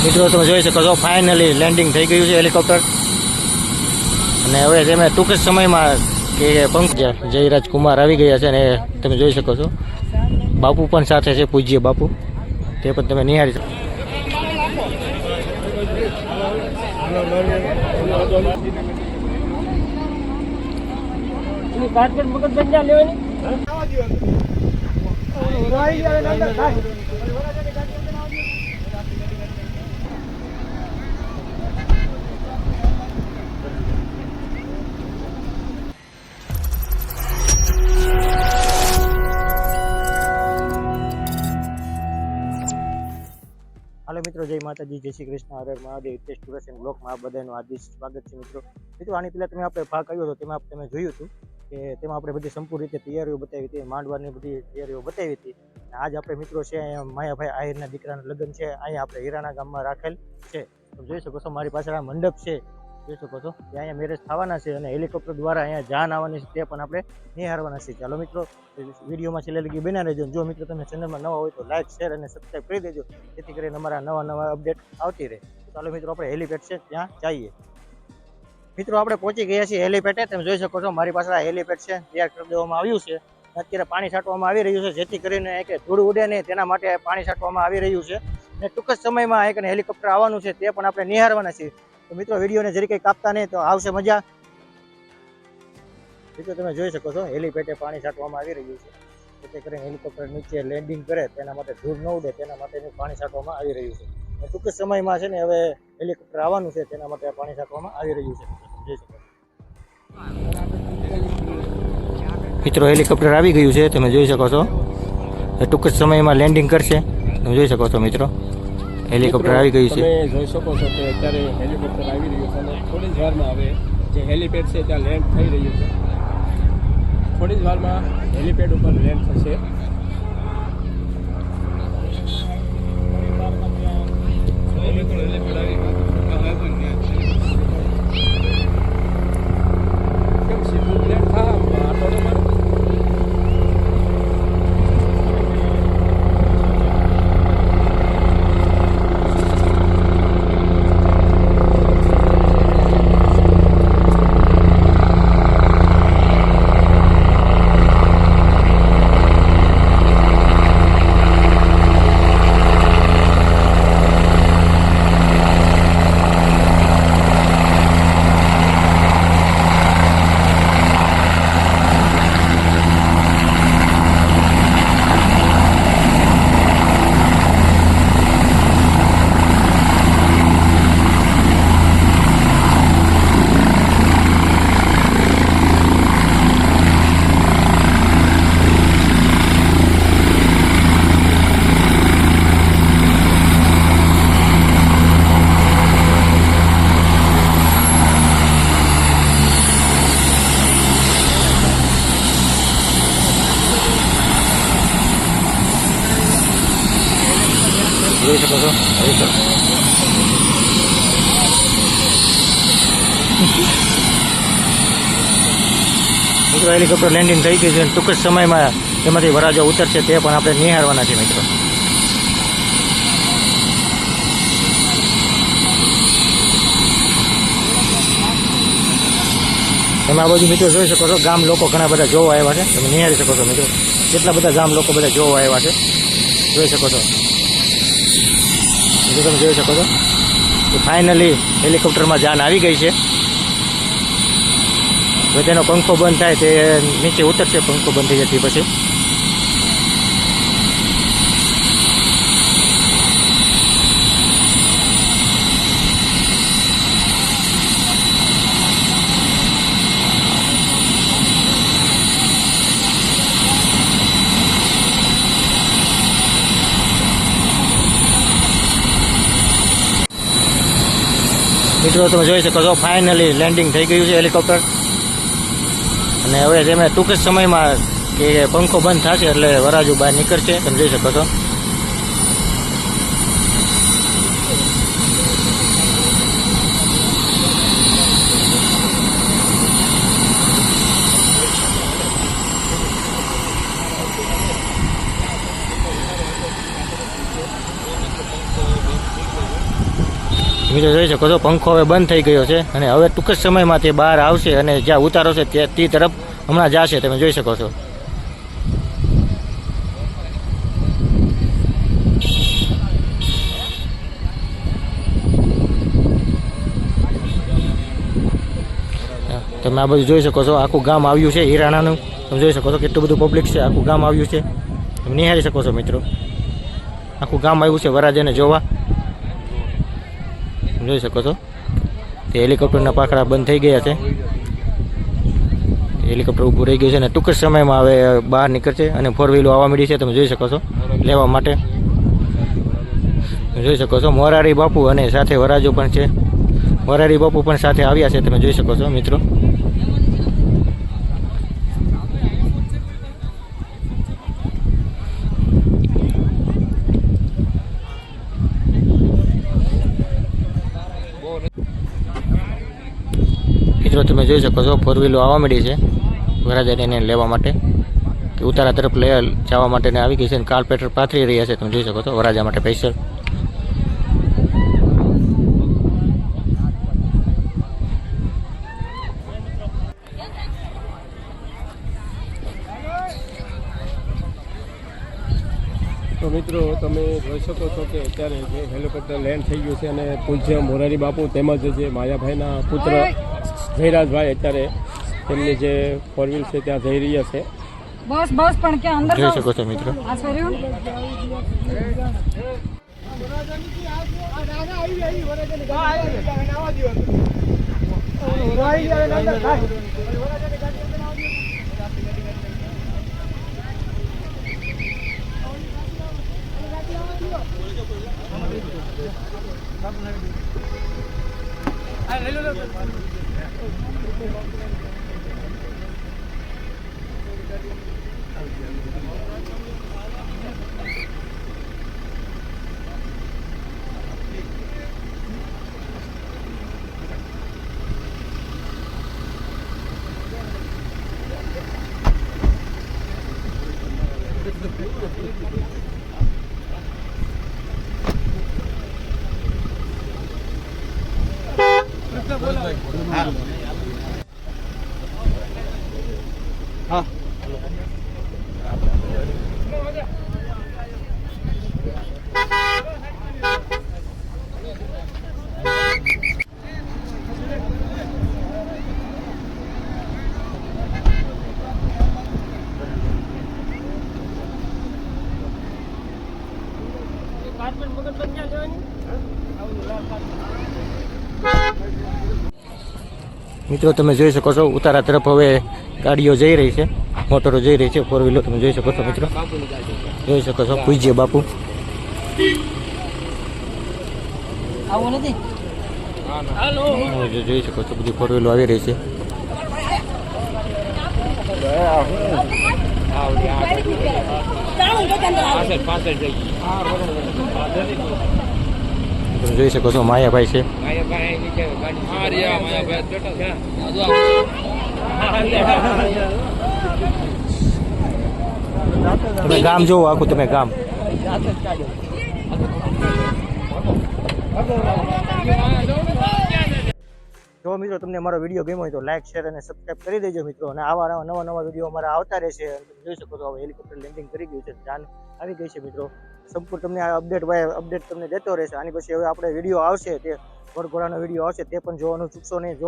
મિત્રો તમે જોઈ શકો છો ફાઇનલી લેન્ડિંગ થઈ ગયું છે હેલિકોપ્ટર અને હવે તેમે ટૂંક જ સમયમાં કે પંખ જયરાજ કુમાર આવી ગયા છે અને તમે જોઈ શકો છો બાપુ પણ સાથે છે, પૂજ્ય બાપુ, તે પણ તમે નિહાળી શકો. હાલો મિત્રો, જય માતાજી, જય શ્રી કૃષ્ણ, હર હર મહાદેવ. હિતેશ ટુરિસ્ટ એન્ડ બ્લોગમાં આપ બધાનું હાર્દિક સ્વાગત છે મિત્રો. આની પહેલાં તમે આપણે ભાગ આવ્યો હતો તેમાં તમે જોયું હતું કે તેમાં આપણે બધી સંપૂર્ણ રીતે તૈયારીઓ બતાવી હતી, માંડવાની બધી તૈયારીઓ બતાવી હતી. આજ આપણે મિત્રો છે અહીંયા માયાભાઈ આહિરના દીકરાના લગ્ન છે, અહીંયા આપણે હીરાના ગામમાં રાખેલ છે. તમે જોઈ શકો છો મારી પાછળ આ મંડપ છે, જોઈ શકો છો કે અહીંયા મેરેજ થવાના છે અને હેલિકોપ્ટર દ્વારા અહીંયા જાન આવવાની છે, તે પણ આપણે નિહાળવાના છે. ચાલો મિત્રો, વિડીયોમાં છેલ્લે લગી બન્યા રહેજો. જો મિત્રો તમે ચેનલમાં નવા હોય તો લાઈક, શેર અને સબસ્ક્રાઈબ કરી દેજો, જેથી કરીને અમારા નવા અપડેટ આવતી રહે. ચાલો મિત્રો, આપણે હેલિપેડ છે ત્યાં જઈએ. મિત્રો આપણે પહોંચી ગયા છીએ હેલિપેડે. તમે જોઈ શકો છો મારી પાસે આ હેલિપેડ છે, તૈયાર કરી દેવામાં આવ્યું છે. અત્યારે પાણી છાંટવામાં આવી રહ્યું છે, જેથી કરીને કે ધૂળ ઉડે નહીં તેના માટે પાણી છાંટવામાં આવી રહ્યું છે. અને ટૂંક જ સમયમાં એક હેલિકોપ્ટર આવવાનું છે, તે પણ આપણે નિહાળવાના છીએ. તો મિત્રો વિડીયોને જરી કંઈ કાપતા નહીં તો આવશે મજા. મિત્રો તમે જોઈ શકો છો હેલિપેડે પાણી છાંટવામાં આવી રહ્યું છે, જેથી કરીને હેલિકોપ્ટર નીચે લેન્ડિંગ કરે તેના માટે ધૂળ ન ઉડે તેના માટેનું પાણી છાંટવામાં આવી રહ્યું છે. ટૂંક જ સમયમાં છે ને હવે હેલિકોપ્ટર આવવાનું છે, તેના માટે પાણી છાંટવામાં આવી રહ્યું છે. જોઈ શકો મિત્રો, હેલિકોપ્ટર આવી ગયું છે, તમે જોઈ શકો છો. ટૂંક જ સમયમાં લેન્ડિંગ કરશે, તમે જોઈ શકો છો મિત્રો. હેલિકોપ્ટર આવી ગયું છે, તમે જોઈ શકો છો કે અત્યારે હેલિકોપ્ટર આવી રહ્યું છે અને થોડી જ વારમાં હવે જે હેલિપેડ છે ત્યાં લેન્ડ થઈ રહ્યું છે. થોડી જ વારમાં હેલિપેડ ઉપર લેન્ડ થશે. કેમ સીધું લેન્ડ થાય આટોમાં? જોઈ શકો છો. મિત્રો હેલિકોપ્ટર લેન્ડિંગ થઈ ગયું છે, ટૂંક જ સમયમાં તેમાંથી વરાજો ઉતરશે, તે પણ આપણે નિહાળવાના છે મિત્રો. તમે આ બાજુ મિત્રો જોઈ શકો છો ગામ લોકો ઘણા બધા જોવા આવ્યા છે, તમે નિહાળી શકો છો મિત્રો. કેટલા બધા ગામ લોકો બધા જોવા આવ્યા છે, જોઈ શકો છો. તમે જોઈ શકો છો કે ફાઇનલી હેલિકોપ્ટરમાં જાન આવી ગઈ છે. હવે તેનો પંખો બંધ થાય તે નીચે ઉતરશે, પંખો બંધ થઈ જતી પછી. મિત્રો તમે જોઈ શકો છો ફાઇનલી લેન્ડિંગ થઈ ગયું છે હેલિકોપ્ટર અને હવે તેમે ટૂંક જ સમયમાં કે પંખો બંધ થશે એટલે વરાજુ બહાર નીકળશે, તમે જોઈ શકો છો. મિત્રો જોઈ શકો છો પંખો હવે બંધ થઈ ગયો છે અને હવે ટૂંક જ સમયમાં તે બહાર આવશે અને જ્યાં ઉતારો છે તે તરફ હમણાં જશે, તમે જોઈ શકો છો. તમે આ બધું જોઈ શકો છો, આખું ગામ આવ્યું છે હિરાણાનું. તમે જોઈ શકો છો કેટલું બધું પબ્લિક છે, આખું ગામ આવ્યું છે. તમે નિહાળી શકો છો મિત્રો, આખું ગામ આવ્યું છે વરરાજાને જોવા. જોઈ શકો છો તે હેલિકોપ્ટરના પાખડા બંધ થઈ ગયા છે. હેલિકોપ્ટર ઊભું રહી ગયું છે અને ટૂંક જ સમયમાં હવે બહાર નીકળશે અને 4 વ્હીલો આવવા મળી છે. તમે જોઈ શકો છો લેવા માટે. જોઈ શકો છો મોરારી બાપુ અને સાથે વરાજો પણ છે. મોરારી બાપુ પણ સાથે આવ્યા છે, તમે જોઈ શકો છો મિત્રો. મિત્રો તમે જોઈ શકો છો 4 વ્હીલો આવવા મળી છે વરાજાને લેવા માટે, કે ઉતારા તરફ લઈ જવા માટે આવી ગઈ છે અને કાર્પેટર પાથરી રહ્યા છે. તમે જોઈ શકો છો વરાજા માટે સ્પેશિયલ. તો મિત્રો તમે જોઈ શકો છો કે અત્યારે જે હેલિકોપ્ટર લેન્ડ થઈ ગયું છે અને પૂજ્ય મોરારી બાપુ તેમજ જે માયાભાઈના પુત્ર જયરાજભાઈ અત્યારે તેમની જે 4 વ્હીલ છે ત્યાં જઈ રહ્યા છે. બસ બસ પણ કે અંદર જોઈ શકો છો મિત્રો. આ સોર્યું હા મિત્રો તમે જોઈ શકો છો ઉતારા તરફ હવે ગાડીઓ જઈ રહી છે, મોટરો જઈ રહી છે, 4 વ્હીલો. તમે જોઈ શકો છો મિત્રો, જોઈ શકો છો પૂજ્ય બાપુ. આવું નથી. જોઈ શકો છો બધી 4 વ્હીલો આવી રહી છે. તમે જોઈ શકો છો માયાભાઈ છે. તમે ગામ જોવો આખું, તમે ગામ. જો મિત્રો તમને અમારો વિડીયો ગમ્યો હોય તો લાઈક, શેર અને સબસ્ક્રાઇબ કરી દેજો મિત્રો. અને આવા નવા વિડીયો અમારા આવતા રહેશે. તમે જોઈ શકો છો હવે હેલિકોપ્ટર લેન્ડિંગ કરી ગયું છે, જાન આવી ગઈ છે મિત્રો. સંપૂર્ણ તમને આ અપડેટ તમને દેતો રહેશે. આની પછી હવે આપણે વિડીયો આવશે, તે ઘોડાનો વિડીયો આવશે, તે પણ જોવાનું ચૂકશો નહીં. જો